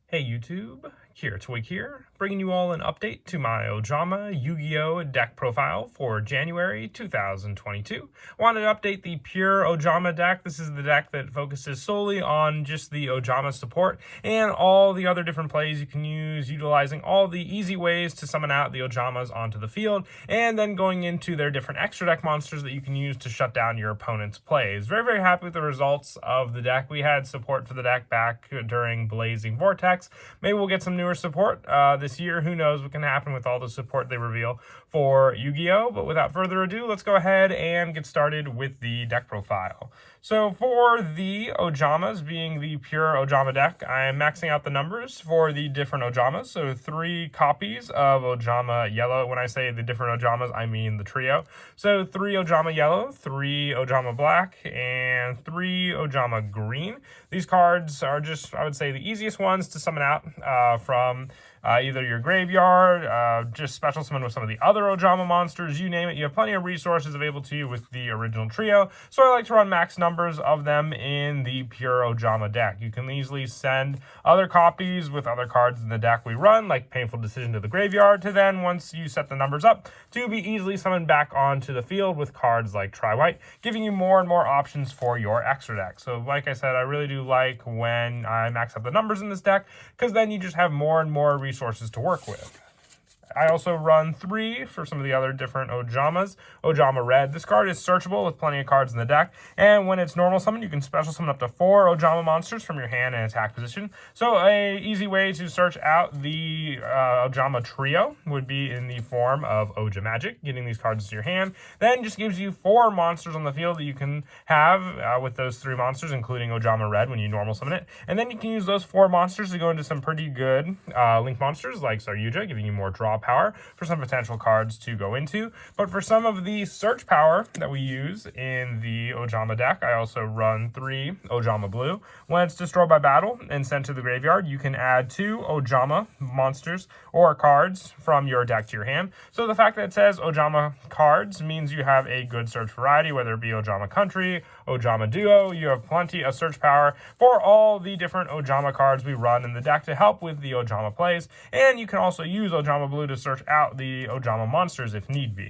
Hey YouTube, Twig here, bringing you all an update to my Ojama Yugioh deck profile for January 2022. Wanted to update the pure Ojama deck. This is the deck that focuses solely on just the Ojama support and all the other different plays you can use, utilizing all the easy ways to summon out the Ojamas onto the field, and then going into their different extra deck monsters that you can use to shut down your opponent's plays. Very, very happy with the results of the deck. We had support for the deck back during Blazing Vortex. Maybe we'll get some newer support this year. Who knows what can happen with all the support they reveal for Yu-Gi-Oh! But without further ado, let's go ahead and get started with the deck profile. So for the Ojamas, being the pure Ojama deck, I am maxing out the numbers for the different Ojamas. So 3 copies of Ojama Yellow. When I say the different Ojamas, I mean the trio. So 3 Ojama Yellow, 3 Ojama Black, and 3 Ojama Green. These cards are just, I would say, the easiest ones to summon out from either your graveyard, just special summon with some of the other Ojama monsters, you name it. You have plenty of resources available to you with the original trio, so I like to run max numbers of them in the pure Ojama deck. You can easily send other copies with other cards in the deck we run, like Painful Decision, to the graveyard, to then, once you set the numbers up, to be easily summoned back onto the field with cards like Tri-White, giving you more and more options for your extra deck. So like I said, I really do like when I max up the numbers in this deck, because then you just have more and more resources to work with. I also run 3 for some of the other different Ojamas. Ojama Red. This card is searchable with plenty of cards in the deck, and when it's normal summon, you can special summon up to 4 Ojama monsters from your hand in attack position. So a easy way to search out the Ojama trio would be in the form of Oja Magic, getting these cards into your hand. Then just gives you 4 monsters on the field that you can have with those 3 monsters, including Ojama Red when you normal summon it. And then you can use those 4 monsters to go into some pretty good link monsters like Saryuja, giving you more draw power for some potential cards to go into. But for some of the search power that we use in the Ojama deck, I also run 3 Ojama Blue. When it's destroyed by battle and sent to the graveyard, you can add 2 Ojama monsters or cards from your deck to your hand. So the fact that it says Ojama cards means you have a good search variety, whether it be Ojama Country, Ojama Duo. You have plenty of search power for all the different Ojama cards we run in the deck to help with the Ojama plays. And you can also use Ojama Blue to search out the Ojama monsters if need be.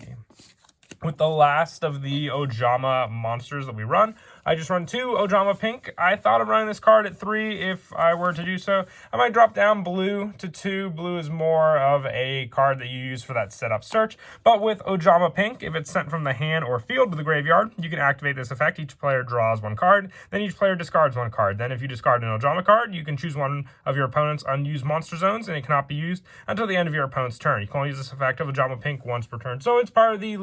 With the last of the Ojama monsters that we run, I just run 2 Ojama Pink. I thought of running this card at 3 if I were to do so. I might drop down Blue to 2. Blue is more of a card that you use for that setup search. But with Ojama Pink, if it's sent from the hand or field to the graveyard, you can activate this effect. Each player draws 1 card. Then each player discards 1 card. Then if you discard an Ojama card, you can choose one of your opponent's unused monster zones, and it cannot be used until the end of your opponent's turn. You can only use this effect of Ojama Pink once per turn. So it's part of the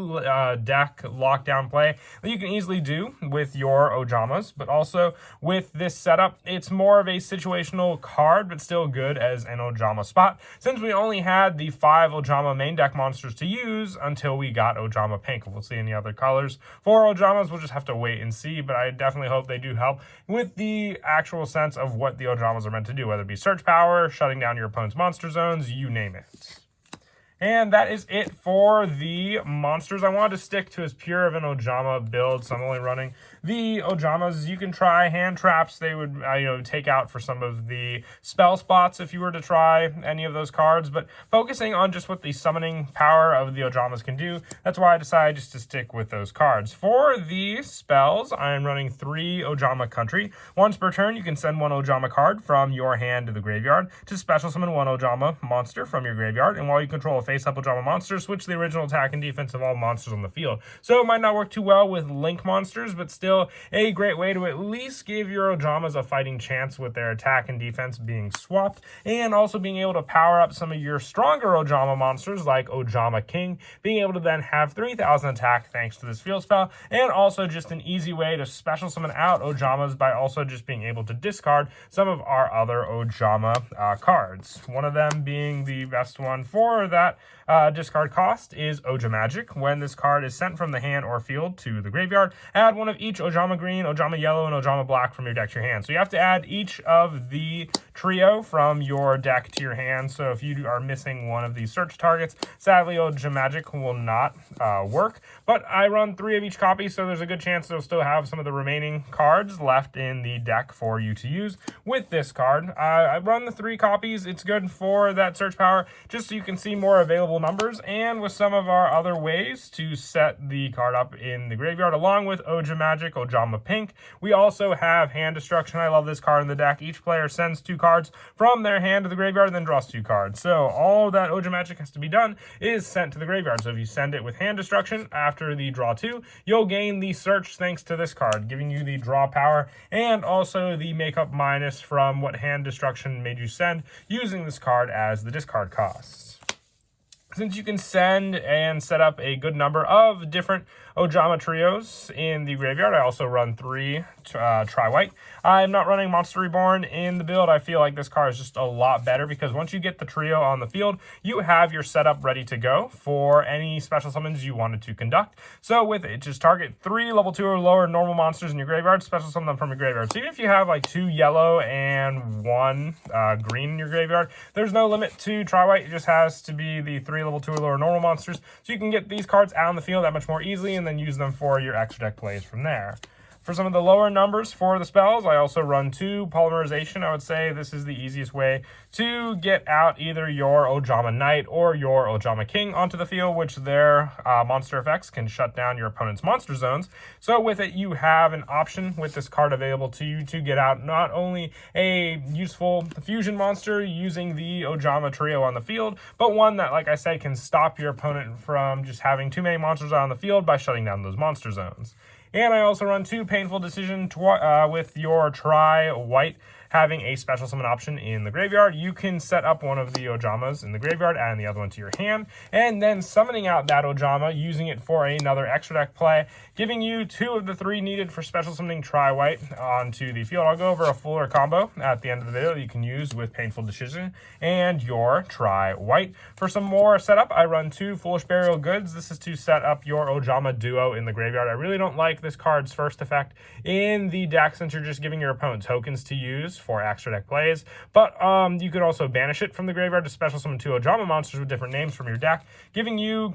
deck lockdown play that you can easily do with your Ojamas, but also with this setup, it's more of a situational card, but still good as an Ojama spot, since we only had the 5 Ojama main deck monsters to use until we got Ojama Pink. If we'll see any other colors for Ojamas, we'll just have to wait and see, but I definitely hope they do help with the actual sense of what the Ojamas are meant to do, whether it be search power, shutting down your opponent's monster zones, you name it. And that is it for the monsters. I wanted to stick to as pure of an Ojama build, so I'm only running the Ojamas. You can try hand traps. They would take out for some of the spell spots if you were to try any of those cards, but focusing on just what the summoning power of the Ojamas can do, that's why I decided just to stick with those cards. For the spells, I'm running 3 Ojama Country. Once per turn, you can send 1 Ojama card from your hand to the graveyard to special summon 1 Ojama monster from your graveyard, and while you control a face-up Ojama monster, switch the original attack and defense of all monsters on the field. So it might not work too well with link monsters, but still a great way to at least give your Ojamas a fighting chance with their attack and defense being swapped, and also being able to power up some of your stronger Ojama monsters like Ojama King, being able to then have 3,000 attack thanks to this field spell, and also just an easy way to special summon out Ojamas by also just being able to discard some of our other Ojama cards. One of them being the best one for that that discard cost is Ojama Magic. When this card is sent from the hand or field to the graveyard, add one of each Ojama Green, Ojama Yellow, and Ojama Black from your deck to your hand. So you have to add each of the trio from your deck to your hand. So if you are missing one of these search targets, sadly Ojama Magic will not work. But I run 3 of each copy, so there's a good chance they'll still have some of the remaining cards left in the deck for you to use with this card. I run the 3 copies. It's good for that search power, just so you can see more available numbers, and with some of our other ways to set the card up in the graveyard, along with Ojama Magic, Ojama Pink. We also have Hand Destruction. I love this card in the deck. Each player sends 2 cards from their hand to the graveyard and then draws 2 cards. So all that Ojama Magic has to be done is sent to the graveyard. So if you send it with Hand Destruction after the draw 2, you'll gain the search thanks to this card, giving you the draw power and also the makeup minus from what Hand Destruction made you send, using this card as the discard costs. Since you can send and set up a good number of different Ojama trios in the graveyard, I also run 3 Tri-White. I'm not running Monster Reborn in the build. I feel like this card is just a lot better because once you get the trio on the field, you have your setup ready to go for any special summons you wanted to conduct. So with it, just target 3 level 2 or lower normal monsters in your graveyard, special summon them from your graveyard. So even if you have like 2 yellow and 1 green in your graveyard, there's no limit to Tri-White. It just has to be the 3 level 2 or lower normal monsters. So you can get these cards out on the field that much more easily and then use them for your extra deck plays from there. For some of the lower numbers for the spells, I also run 2 Polymerization. I would say this is the easiest way to get out either your Ojama Knight or your Ojama King onto the field, which their monster effects can shut down your opponent's monster zones. So with it, you have an option with this card available to you to get out not only a useful fusion monster using the Ojama trio on the field, but one that, like I said, can stop your opponent from just having too many monsters out on the field by shutting down those monster zones. And I also run 2 Painful Decision with your Tri-White having a special summon option in the graveyard. You can set up one of the Ojamas in the graveyard, adding the other one to your hand, and then summoning out that Ojama, using it for another extra deck play, giving you 2 of the 3 needed for special summoning Tri-White onto the field. I'll go over a fuller combo at the end of the video that you can use with Painful Decision and your Tri-White. For some more setup, I run 2 Foolish Burial Goods. This is to set up your Ojama duo in the graveyard. I really don't like this card's first effect in the deck, since you're just giving your opponent tokens to use for extra deck plays, but you could also banish it from the graveyard to special summon 2 Ojama monsters with different names from your deck, giving you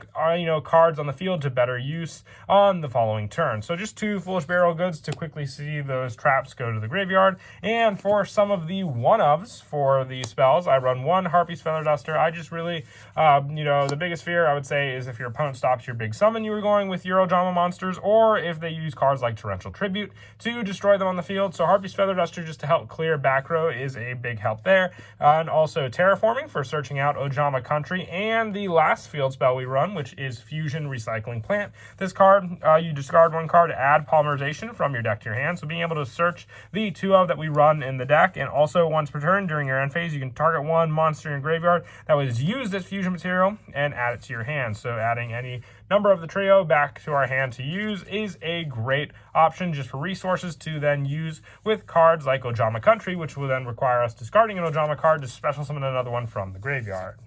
cards on the field to better use on the following turn. So just 2 Foolish Burial Goods to quickly see those traps go to the graveyard. And for some of the one-ofs for the spells, I run 1 Harpy's Feather Duster. I just really, the biggest fear I would say is if your opponent stops your big summon you were going with your Ojama monsters, or if they use cards like Torrential Tribute to destroy them on the field. So Harpy's Feather Duster, just to help clear back row, is a big help there. And also Terraforming for searching out Ojama Country, and the last field spell we run, which is Fusion Recycling Plant. This card, you discard 1 card to add Polymerization from your deck to your hand, so being able to search the 2 of that we run in the deck, and also once per turn during your end phase, you can target 1 monster in your graveyard that was used as fusion material and add it to your hand. So adding any number of the trio back to our hand to use is a great option just for resources to then use with cards like Ojama Country, which will then require us discarding an Ojama card to special summon another one from the graveyard.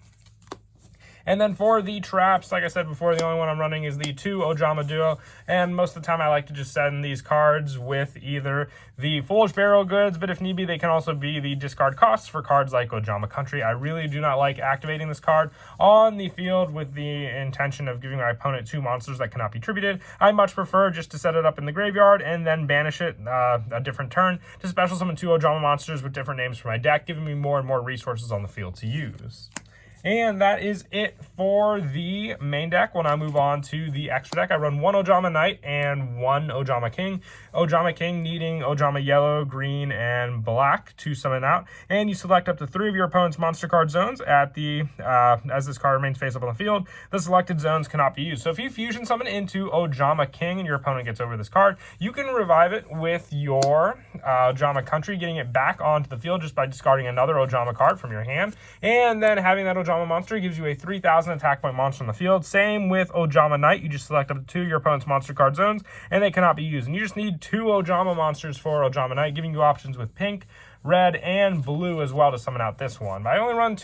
And then for the traps, like I said before, the only one I'm running is the 2 Ojama Duo, and most of the time I like to just send these cards with either the Foolish Burial Goods, but if need be, they can also be the discard costs for cards like Ojama Country. I really do not like activating this card on the field with the intention of giving my opponent 2 monsters that cannot be tributed. I much prefer just to set it up in the graveyard and then banish it a different turn to special summon 2 Ojama monsters with different names for my deck, giving me more and more resources on the field to use. And that is it for the main deck. We'll now move on to the extra deck. I run 1 Ojama Knight and 1 Ojama King. Ojama King needing Ojama Yellow, Green, and Black to summon out. And you select up to 3 of your opponent's monster card zones at the as this card remains face up on the field. The selected zones cannot be used. So if you fusion summon into Ojama King and your opponent gets over this card, you can revive it with your Ojama Country, getting it back onto the field just by discarding another Ojama card from your hand, and then having that Ojama monster gives you a 3,000 attack point monster on the field. Same with Ojama Knight. You just select up to 2 of your opponent's monster card zones, and they cannot be used. And you just need 2 Ojama monsters for Ojama Knight, giving you options with Pink red, and blue as well to summon out this one. But I only run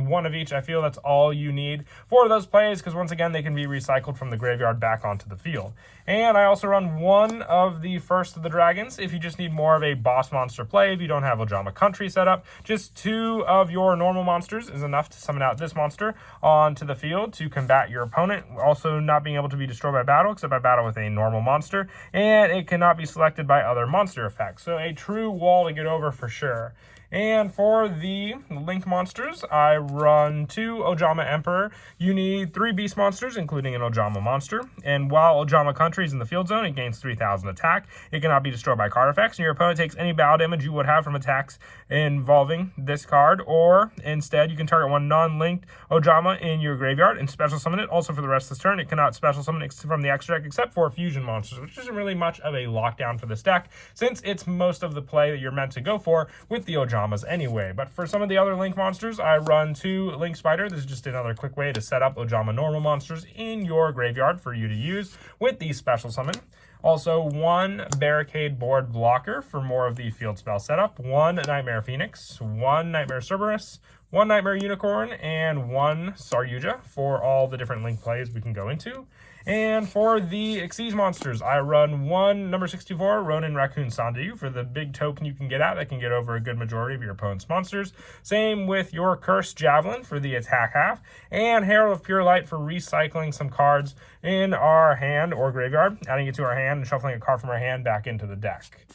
one of each. I feel that's all you need for those plays, because once again, they can be recycled from the graveyard back onto the field. And I also run one of the First of the Dragons if you just need more of a boss monster play. If you don't have Ojama Country set up, just 2 of your normal monsters is enough to summon out this monster onto the field to combat your opponent. Also not being able to be destroyed by battle, except by battle with a normal monster. And it cannot be selected by other monster effects. So a true wall to get over for sure. And for the Link monsters, I run 2 Ojama Emperor. You need 3 Beast monsters, including an Ojama monster. And while Ojama Country is in the field zone, it gains 3,000 attack. It cannot be destroyed by card effects, and your opponent takes any battle damage you would have from attacks involving this card. Or instead, you can target one non-linked Ojama in your graveyard and special summon it. Also for the rest of this turn, it cannot special summon from the extra deck except for fusion monsters, which isn't really much of a lockdown for this deck, since it's most of the play that you're meant to go for with the Ojama anyway. But for some of the other Link monsters, I run 2 Link Spider. This is just another quick way to set up Ojama normal monsters in your graveyard for you to use with the special summon. Also, 1 Barricade Board Blocker for more of the field spell setup, 1 Nightmare Phoenix, 1 Nightmare Cerberus, 1 Nightmare Unicorn, and 1 Yugioh for all the different Link plays we can go into. And for the Xyz monsters, I run 1 number 64 Ronin Raccoon Tsundere for the big token you can get out that can get over a good majority of your opponent's monsters. Same with your Cursed Javelin for the attack half, and Herald of Pure Light for recycling some cards in our hand or graveyard, adding it to our hand and shuffling a card from our hand back into the deck.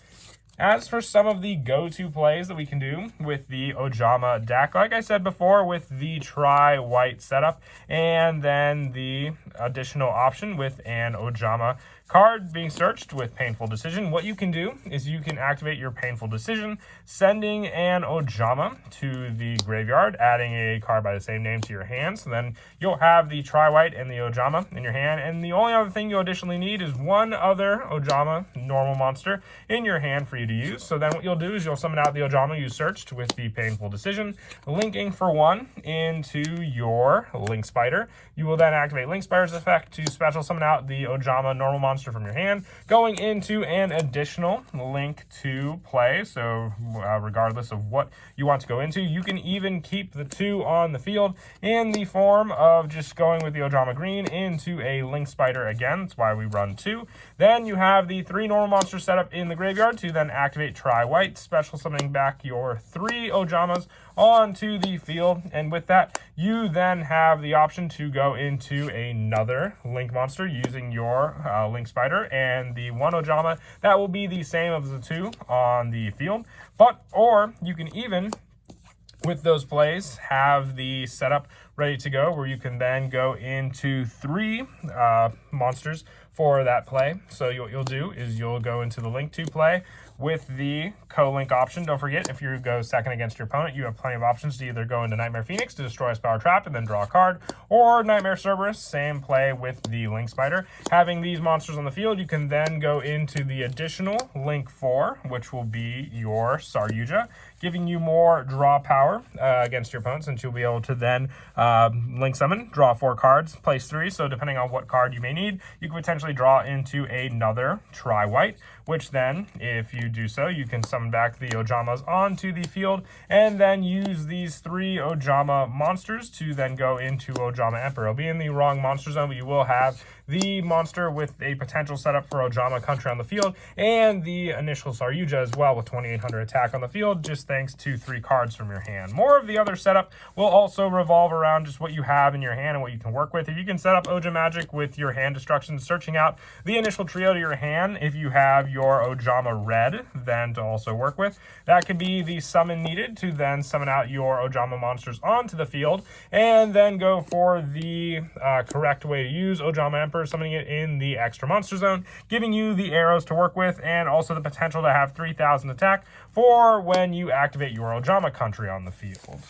As for some of the go-to plays that we can do with the Ojama deck, like I said before, with the tri-white setup, and then the additional option with an Ojama card being searched with Painful Decision, what you can do is you can activate your Painful Decision, sending an Ojama to the graveyard, adding a card by the same name to your hand. So then you'll have the tri-white and the Ojama in your hand, and the only other thing you additionally need is 1 other Ojama normal monster in your hand for you to use. So then what you'll do is you'll summon out the Ojama you searched with the Painful Decision, linking for 1 into your Link Spider. You will then activate Link Spider's effect to special summon out the Ojama normal monster from your hand, going into an additional link to play. So regardless of what you want to go into, you can even keep the 2 on the field in the form of just going with the Ojama green into a Link Spider again. That's why we run 2. Then you have the 3 normal monsters set up in the graveyard to then activate tri-white, special summoning back your 3 Ojamas onto the field. And with that, you then have the option to go into another Link monster using your Link Spider and the 1 Ojama. That will be the same as the 2 on the field. Or you can even, with those plays, have the setup ready to go where you can then go into 3 monsters for that play. So what you'll do is you'll go into the Link 2 play with the co-link option. Don't forget, if you go second against your opponent, you have plenty of options to either go into Nightmare Phoenix to destroy a spell or trap and then draw a card, or Nightmare Cerberus, same play with the Link Spider. Having these monsters on the field, you can then go into the additional Link 4, which will be your Yugioh, giving you more draw power against your opponent, since you'll be able to then Link Summon, draw 4 cards, place 3, so depending on what card you may need, you can potentially draw into another tri-white, which then, if you do so, you can summon back the Ojamas onto the field, and then use these 3 Ojama monsters to then go into Ojama Emperor. It'll be in the wrong monster zone, but you will have the monster with a potential setup for Ojama Country on the field, and the initial Yugioh as well with 2,800 attack on the field, just thanks to 3 cards from your hand. More of the other setup will also revolve around just what you have in your hand and what you can work with. If you can set up Ojama Magic with your hand destruction, searching out the initial trio to your hand, if you have your Ojama Red then to also work with, that could be the summon needed to then summon out your Ojama monsters onto the field, and then go for the correct way to use Ojama Emperor, summoning it in the extra monster zone, giving you the arrows to work with, and also the potential to have 3,000 attack for when you activate your Ojama Country on the field.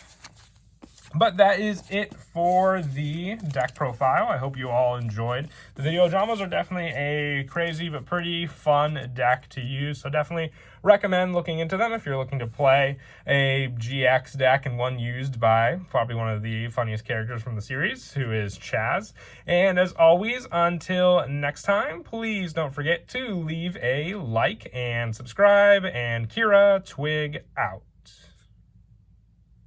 But that is it for the deck profile. I hope you all enjoyed the video. Ojamas are definitely a crazy but pretty fun deck to use, so definitely recommend looking into them if you're looking to play a GX deck, and one used by probably one of the funniest characters from the series, who is Chaz. And as always, until next time, please don't forget to leave a like and subscribe, and Kira Twig out.